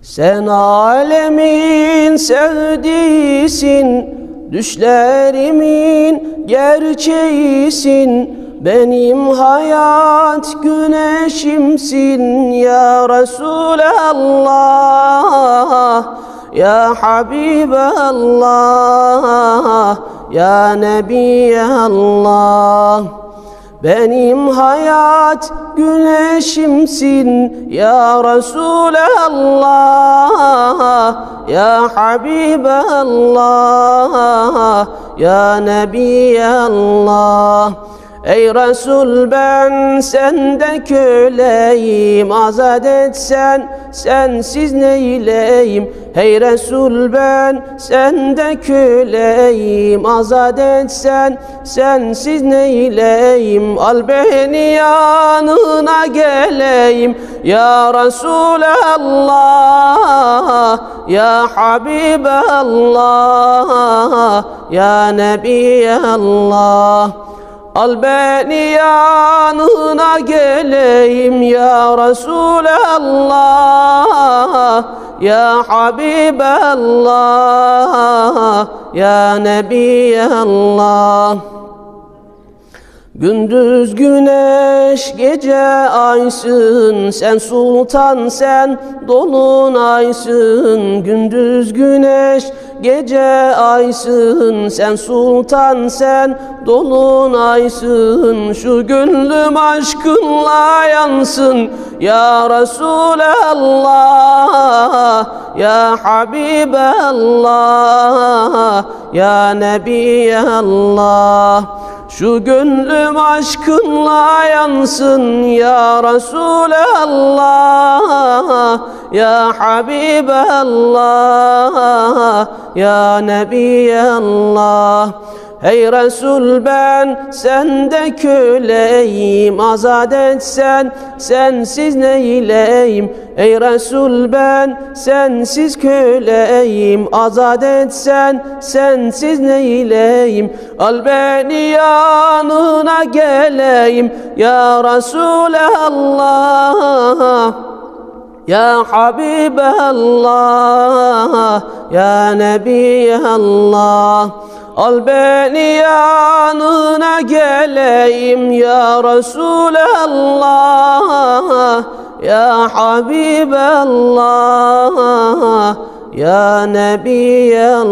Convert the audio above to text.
Sen alemin sevdiğisin, düşlerimin gerçeğisin. Benim hayat güneşimsin ya Resulallah, ya Habiballah, ya Nebiyallah. Benim hayat güneşimsin ya Resulallah, ya Habiballah, ya Nebiyallah. Ey Resul, ben sende köleyim, azat etsen sensiz neyleyim? Hey Resul, ben sende köleyim, azat etsen sensiz neyleyim? Al beni yanına geleyim ya Resulallah, ya Habiballah, ya Nebiyallah. Al beni yanına geleyim ya Resulallah, ya Habiballah, ya Nebiyallah. Gündüz güneş, gece aysın, sen sultan, sen dolunaysın. Gündüz güneş, gece aysın, sen sultan, sen dolunaysın. Şu gönlüm aşkınla yansın ya Resulallah, ya Habiballah, ya Nebiyallah. Şu gönlüm aşkınla yansın ya Resulallah, ya Habiballah, ya Nebiyallah. Ey Resul, ben sende köleyim, azat etsen sensiz neyleyim? Ey Resul, ben sensiz köleyim, azat etsen sensiz neyleyim? Al beni yanına geleyim ya Resulallah, ya Habiballah, ya Nebiyallah. Al beni yanına geleyim ya Resulallah, ya Habiballah, ya Nebiyallah.